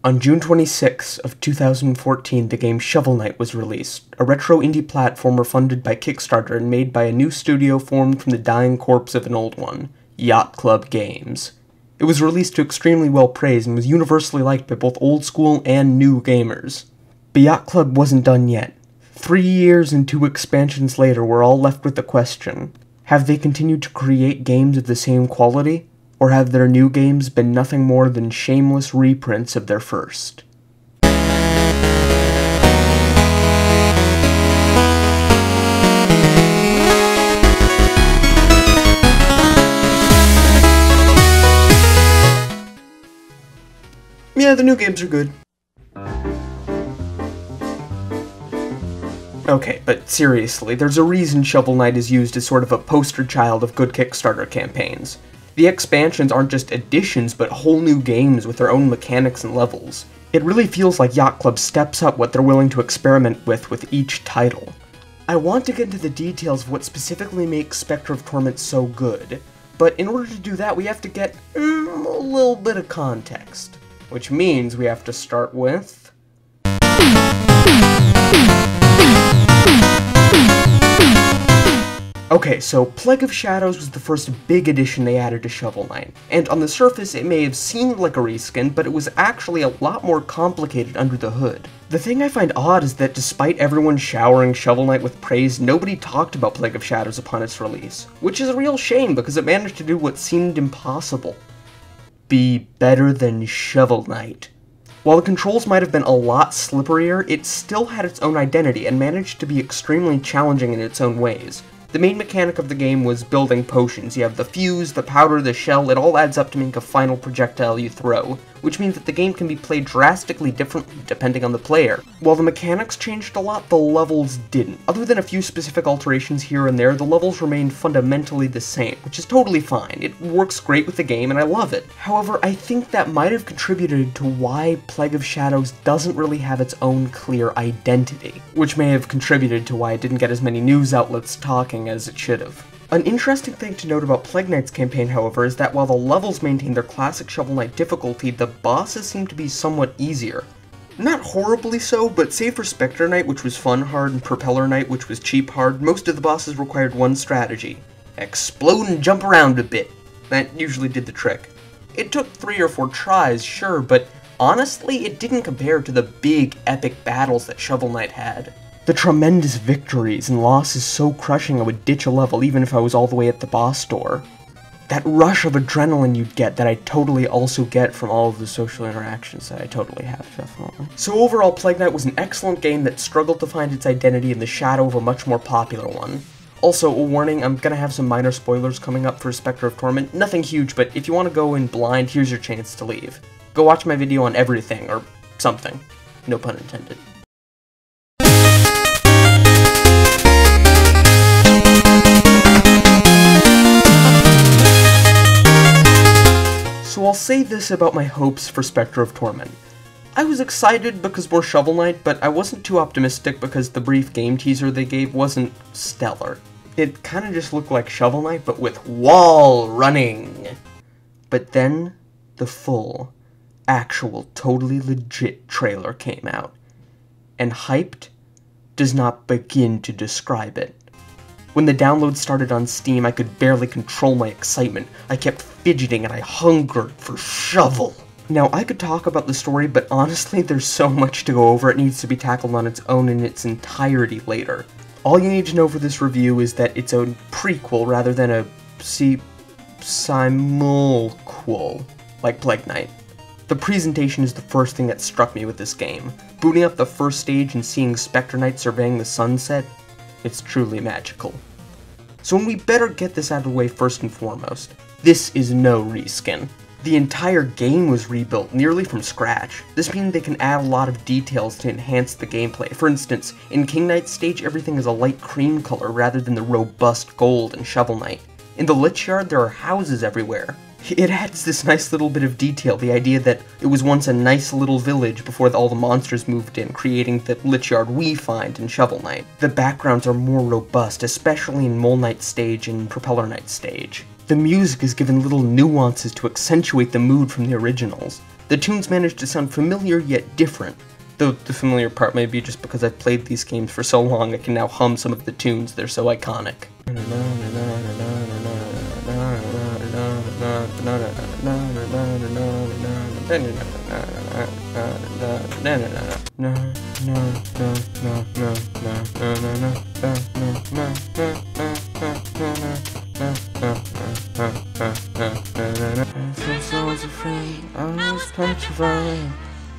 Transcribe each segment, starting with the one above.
On June 26 of 2014, the game Shovel Knight was released, a retro indie platformer funded by Kickstarter and made by a new studio formed from the dying corpse of an old one, Yacht Club Games. It was released to extremely well praise and was universally liked by both old school and new gamers. But Yacht Club wasn't done yet. 3 years and 2 expansions later, we're all left with the question, have they continued to create games of the same quality? Or have their new games been nothing more than shameless reprints of their first? Yeah, the new games are good. Okay, but seriously, there's a reason Shovel Knight is used as sort of a poster child of good Kickstarter campaigns. The expansions aren't just additions, but whole new games with their own mechanics and levels. It really feels like Yacht Club steps up what they're willing to experiment with each title. I want to get into the details of what specifically makes Specter of Torment so good, but in order to do that we have to get a little bit of context. Which means we have to start with... Okay, so Plague of Shadows was the first big addition they added to Shovel Knight, and on the surface it may have seemed like a reskin, but it was actually a lot more complicated under the hood. The thing I find odd is that despite everyone showering Shovel Knight with praise, nobody talked about Plague of Shadows upon its release, which is a real shame because it managed to do what seemed impossible. Be better than Shovel Knight. While the controls might have been a lot slipperier, it still had its own identity and managed to be extremely challenging in its own ways. The main mechanic of the game was building potions. You have the fuse, the powder, the shell, it all adds up to make a final projectile you throw, which means that the game can be played drastically differently depending on the player. While the mechanics changed a lot, the levels didn't. Other than a few specific alterations here and there, the levels remained fundamentally the same, which is totally fine. It works great with the game and I love it. However, I think that might have contributed to why Plague of Shadows doesn't really have its own clear identity, which may have contributed to why it didn't get as many news outlets talking as it should have. An interesting thing to note about Plague Knight's campaign, however, is that while the levels maintain their classic Shovel Knight difficulty, the bosses seem to be somewhat easier. Not horribly so, but save for Specter Knight, which was fun hard, and Propeller Knight, which was cheap hard, most of the bosses required one strategy. Explode and jump around a bit. That usually did the trick. It took 3 or 4 tries, sure, but honestly, it didn't compare to the big, epic battles that Shovel Knight had. The tremendous victories and losses so crushing I would ditch a level even if I was all the way at the boss door. That rush of adrenaline you'd get that I totally also get from all of the social interactions that I totally have, definitely. So overall, Plague Knight was an excellent game that struggled to find its identity in the shadow of a much more popular one. Also, a warning, I'm gonna have some minor spoilers coming up for Specter of Torment. Nothing huge, but if you want to go in blind, here's your chance to leave. Go watch my video on everything, or something. No pun intended. So I'll say this about my hopes for Specter of Torment. I was excited because more Shovel Knight, but I wasn't too optimistic because the brief game teaser they gave wasn't stellar. It kinda just looked like Shovel Knight, but with wall running. But then, the full, actual, totally legit trailer came out. And hyped does not begin to describe it. When the download started on Steam, I could barely control my excitement. I kept fidgeting and I hungered for Shovel. Now, I could talk about the story, but honestly, there's so much to go over it needs to be tackled on its own in its entirety later. All you need to know for this review is that it's a prequel rather than a simulquel, like Plague Knight. The presentation is the first thing that struck me with this game. Booting up the first stage and seeing Specter Knight surveying the sunset, it's truly magical. So we better get this out of the way first and foremost. This is no reskin. The entire game was rebuilt nearly from scratch. This means they can add a lot of details to enhance the gameplay. For instance, in King Knight's stage, everything is a light cream color rather than the robust gold in Shovel Knight. In the Lich Yard, there are houses everywhere. It adds this nice little bit of detail, the idea that it was once a nice little village before all the monsters moved in, creating the Lich Yard we find in Shovel Knight. The backgrounds are more robust, especially in Mole Knight's stage and Propeller Knight's stage. The music is given little nuances to accentuate the mood from the originals. The tunes manage to sound familiar yet different, though the familiar part may be just because I've played these games for so long I can now hum some of the tunes, they're so iconic.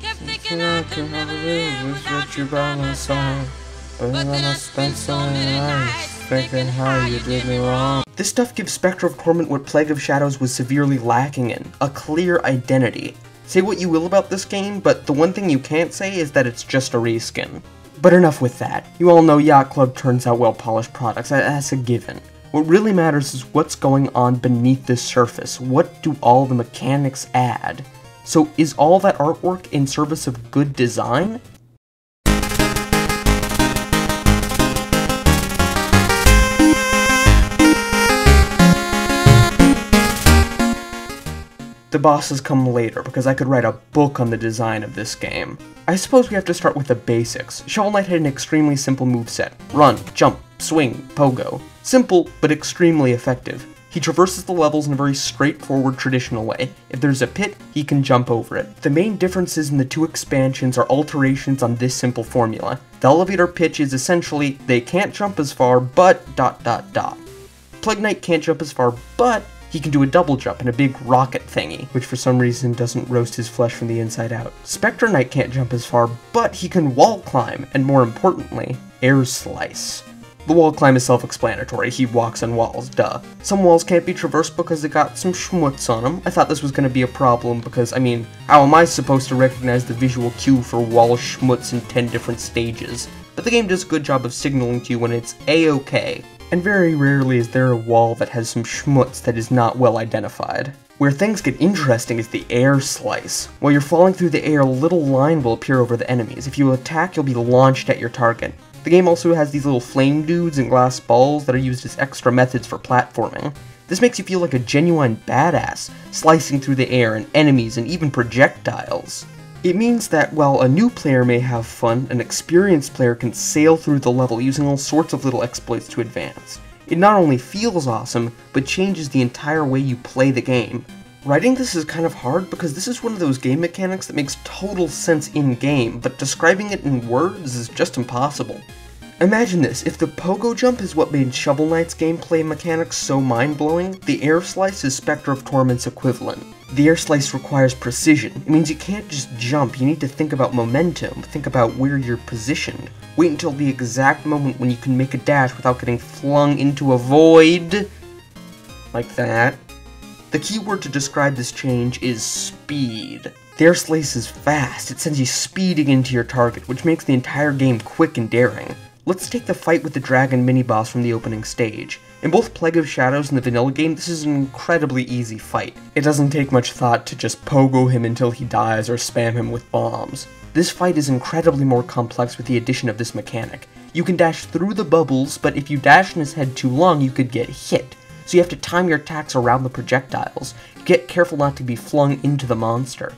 Kept thinking I could never live without you by my side. But then I spent so many nights thinking how you did me wrong. This stuff gives Specter of Torment what Plague of Shadows was severely lacking in, a clear identity. Say what you will about this game, but the one thing you can't say is that it's just a reskin. But enough with that. You all know Yacht Club turns out well-polished products, that's a given. What really matters is what's going on beneath the surface. What do all the mechanics add? So is all that artwork in service of good design? The bosses come later, because I could write a book on the design of this game. I suppose we have to start with the basics. Shovel Knight had an extremely simple moveset. Run, jump, swing, pogo. Simple, but extremely effective. He traverses the levels in a very straightforward, traditional way. If there's a pit, he can jump over it. The main differences in the two expansions are alterations on this simple formula. The elevator pitch is essentially, they can't jump as far, but ... Plague Knight can't jump as far, but he can do a double jump in a big rocket thingy, which for some reason doesn't roast his flesh from the inside out. Specter Knight can't jump as far, but he can wall climb, and more importantly, air slice. The wall climb is self-explanatory, he walks on walls, duh. Some walls can't be traversed because they got some schmutz on them. I thought this was going to be a problem because, I mean, how am I supposed to recognize the visual cue for wall schmutz in 10 different stages? But the game does a good job of signaling to you when it's A-okay. And very rarely is there a wall that has some schmutz that is not well identified. Where things get interesting is the air slice. While you're falling through the air, a little line will appear over the enemies. If you attack, you'll be launched at your target. The game also has these little flame dudes and glass balls that are used as extra methods for platforming. This makes you feel like a genuine badass, slicing through the air and enemies and even projectiles. It means that while a new player may have fun, an experienced player can sail through the level using all sorts of little exploits to advance. It not only feels awesome, but changes the entire way you play the game. Writing this is kind of hard because this is one of those game mechanics that makes total sense in-game, but describing it in words is just impossible. Imagine this, if the pogo jump is what made Shovel Knight's gameplay mechanics so mind-blowing, the air slice is Specter of Torment's equivalent. The air slice requires precision. It means you can't just jump, you need to think about momentum, think about where you're positioned. Wait until the exact moment when you can make a dash without getting flung into a void. Like that. The key word to describe this change is speed. The air slice is fast, it sends you speeding into your target, which makes the entire game quick and daring. Let's take the fight with the dragon mini-boss from the opening stage. In both Plague of Shadows and the vanilla game, this is an incredibly easy fight. It doesn't take much thought to just pogo him until he dies or spam him with bombs. This fight is incredibly more complex with the addition of this mechanic. You can dash through the bubbles, but if you dash in his head too long, you could get hit. So you have to time your attacks around the projectiles. Get careful not to be flung into the monster.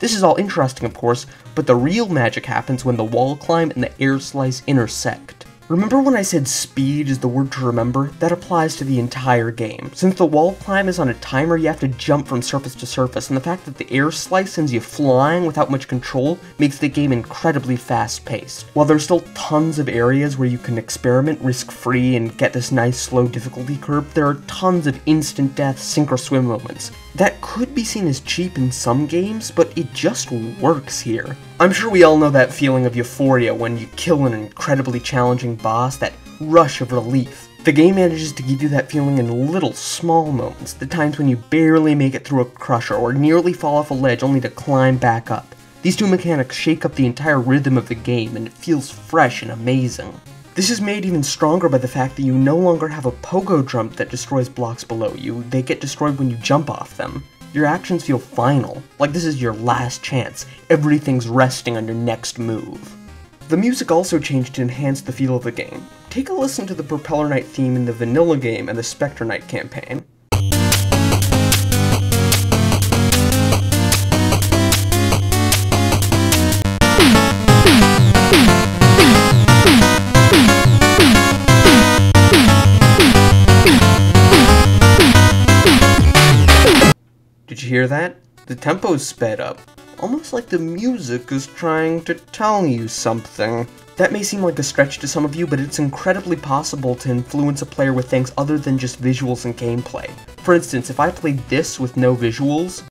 This is all interesting, of course, but the real magic happens when the wall climb and the air slice intersect. Remember when I said speed is the word to remember? That applies to the entire game. Since the wall climb is on a timer, you have to jump from surface to surface, and the fact that the air slice sends you flying without much control makes the game incredibly fast-paced. While there's still tons of areas where you can experiment risk-free and get this nice slow difficulty curve, there are tons of instant death sink-or-swim moments. That could be seen as cheap in some games, but it just works here. I'm sure we all know that feeling of euphoria when you kill an incredibly challenging boss, that rush of relief. The game manages to give you that feeling in little, small moments, the times when you barely make it through a crusher or nearly fall off a ledge only to climb back up. These two mechanics shake up the entire rhythm of the game, and it feels fresh and amazing. This is made even stronger by the fact that you no longer have a pogo jump that destroys blocks below you, they get destroyed when you jump off them. Your actions feel final, like this is your last chance, everything's resting on your next move. The music also changed to enhance the feel of the game. Take a listen to the Propeller Knight theme in the vanilla game and the Specter Knight campaign. you hear that? The tempo's sped up. Almost like the music is trying to tell you something. That may seem like a stretch to some of you, but it's incredibly possible to influence a player with things other than just visuals and gameplay. For instance, if I played this with no visuals,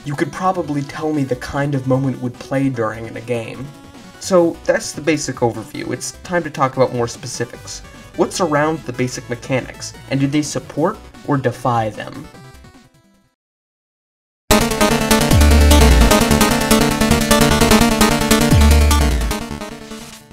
you could probably tell me the kind of moment it would play during in a game. So that's the basic overview. It's time to talk about more specifics. What's around the basic mechanics, and do they support or defy them?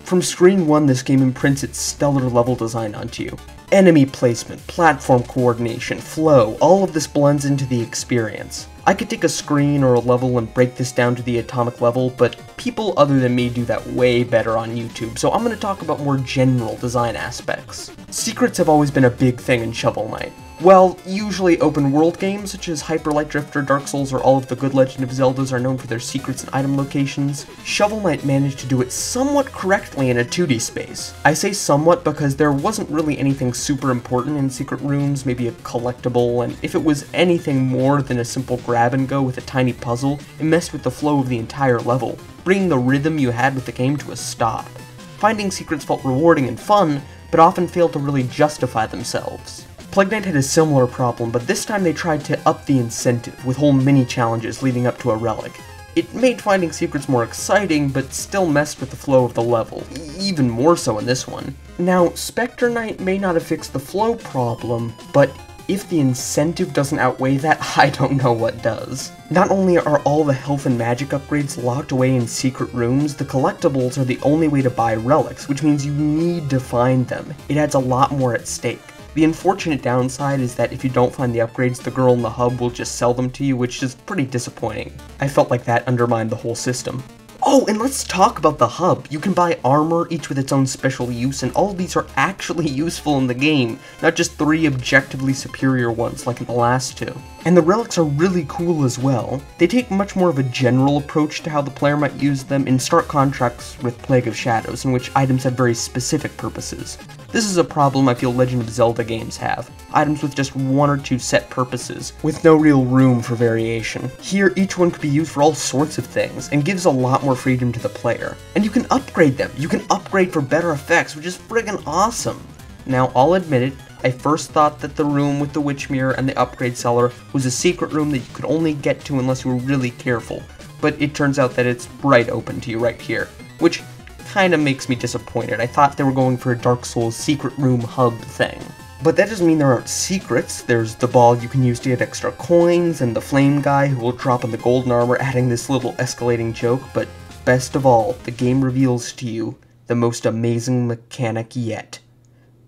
From screen one, this game imprints its stellar level design onto you. Enemy placement, platform coordination, flow, all of this blends into the experience. I could take a screen or a level and break this down to the atomic level, but people other than me do that way better on YouTube, so I'm going to talk about more general design aspects. Secrets have always been a big thing in Shovel Knight. While usually open world games such as Hyper Light Drifter, Dark Souls, or all of the good Legend of Zeldas are known for their secrets and item locations, Shovel Knight managed to do it somewhat correctly in a 2D space. I say somewhat because there wasn't really anything super important in secret rooms, maybe a collectible, and if it was anything more than a simple grab and go with a tiny puzzle, it messed with the flow of the entire level, bringing the rhythm you had with the game to a stop. Finding secrets felt rewarding and fun, but often failed to really justify themselves. Plague Knight had a similar problem, but this time they tried to up the incentive with whole mini-challenges leading up to a relic. It made finding secrets more exciting, but still messed with the flow of the level, even more so in this one. Now, Specter Knight may not have fixed the flow problem, but if the incentive doesn't outweigh that, I don't know what does. Not only are all the health and magic upgrades locked away in secret rooms, the collectibles are the only way to buy relics, which means you need to find them. It adds a lot more at stake. The unfortunate downside is that if you don't find the upgrades, the girl in the hub will just sell them to you, which is pretty disappointing. I felt like that undermined the whole system. Oh, and let's talk about the hub. You can buy armor, each with its own special use, and all of these are actually useful in the game, not just 3 objectively superior ones like in the last 2. And the relics are really cool as well. They take much more of a general approach to how the player might use them, in stark contrast with Plague of Shadows, in which items have very specific purposes. This is a problem I feel Legend of Zelda games have. Items with just 1 or 2 set purposes, with no real room for variation. Here, each one could be used for all sorts of things, and gives a lot more freedom to the player. And you can upgrade them! You can upgrade for better effects, which is friggin' awesome! Now, I'll admit it, I first thought that the room with the witch mirror and the upgrade cellar was a secret room that you could only get to unless you were really careful, but it turns out that it's right open to you right here, which kinda makes me disappointed. I thought they were going for a Dark Souls secret room hub thing. But that doesn't mean there aren't secrets. There's the ball you can use to get extra coins, and the flame guy who will drop in the golden armor, adding this little escalating joke, but best of all, the game reveals to you the most amazing mechanic yet.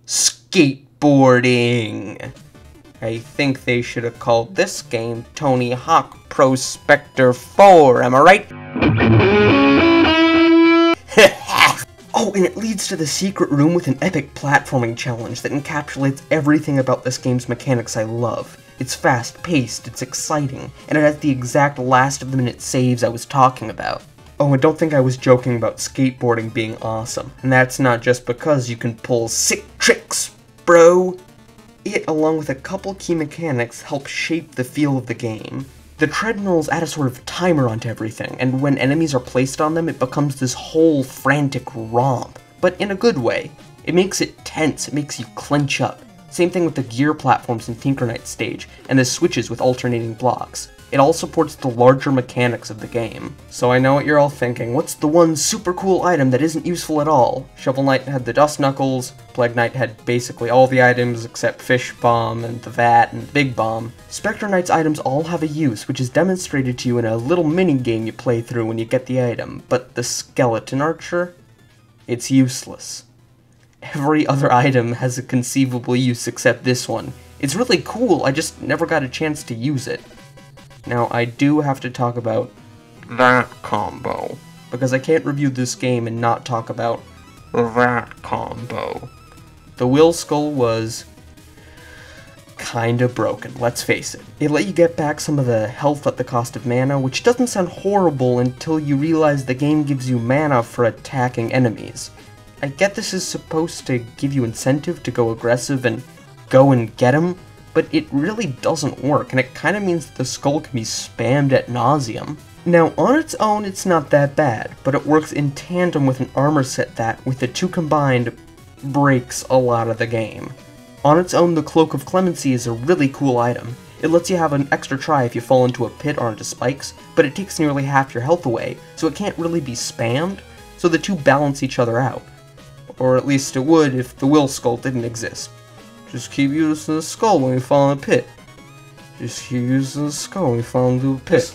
Skateboarding! I think they should have called this game Tony Hawk Pro Specter 4, am I right? Oh, and it leads to the secret room with an epic platforming challenge that encapsulates everything about this game's mechanics I love. It's fast-paced, it's exciting, and it has the exact last-of-the-minute saves I was talking about. Oh, and don't think I was joking about skateboarding being awesome, and that's not just because you can pull sick tricks, bro! It, along with a couple key mechanics, help shape the feel of the game. The treadmills add a sort of timer onto everything, and when enemies are placed on them, it becomes this whole frantic romp, but in a good way. It makes it tense, it makes you clench up. Same thing with the gear platforms in Tinker Knight stage, and the switches with alternating blocks. It all supports the larger mechanics of the game. So I know what you're all thinking, what's the one super cool item that isn't useful at all? Shovel Knight had the Dust Knuckles, Plague Knight had basically all the items except Fish Bomb and the Vat and Big Bomb. Specter Knight's items all have a use, which is demonstrated to you in a little mini-game you play through when you get the item, but the Skeleton Archer? It's useless. Every other item has a conceivable use except this one. It's really cool, I just never got a chance to use it. Now, I do have to talk about that combo, because I can't review this game and not talk about that combo. The Will Skull was kinda broken, let's face it. It let you get back some of the health at the cost of mana, which doesn't sound horrible until you realize the game gives you mana for attacking enemies. I get this is supposed to give you incentive to go aggressive and go and get him, but it really doesn't work, and it kind of means that the skull can be spammed ad nauseum. Now, on its own, it's not that bad, but it works in tandem with an armor set that, with the two combined, breaks a lot of the game. On its own, the Cloak of Clemency is a really cool item. It lets you have an extra try if you fall into a pit or onto spikes, but it takes nearly half your health away, so it can't really be spammed, so the two balance each other out. Or at least it would if the Will Skull didn't exist. Just keep using the skull when you fall in a pit. Just keep using the skull when you fall into a pit. Just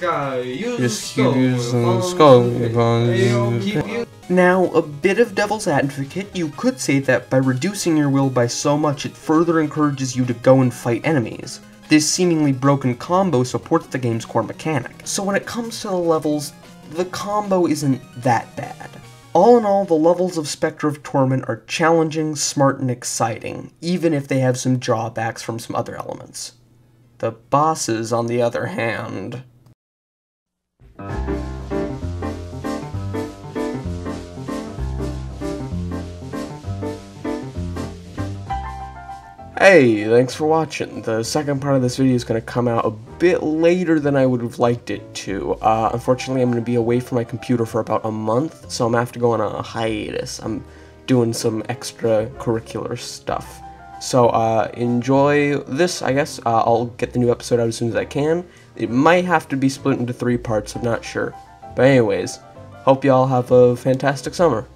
keep using the skull when you fall into a pit. Now, a bit of devil's advocate, you could say that by reducing your will by so much, it further encourages you to go and fight enemies. This seemingly broken combo supports the game's core mechanic. So when it comes to the levels, the combo isn't that bad. All in all, the levels of Specter of Torment are challenging, smart, and exciting, even if they have some drawbacks from some other elements. The bosses, on the other hand... Hey, thanks for watching. The second part of this video is going to come out a bit later than I would have liked it to. Unfortunately, I'm going to be away from my computer for about a month, so I'm going to have to go on a hiatus. I'm doing some extracurricular stuff. So, enjoy this, I guess. I'll get the new episode out as soon as I can. It might have to be split into 3 parts, I'm not sure. But anyways, hope y'all have a fantastic summer.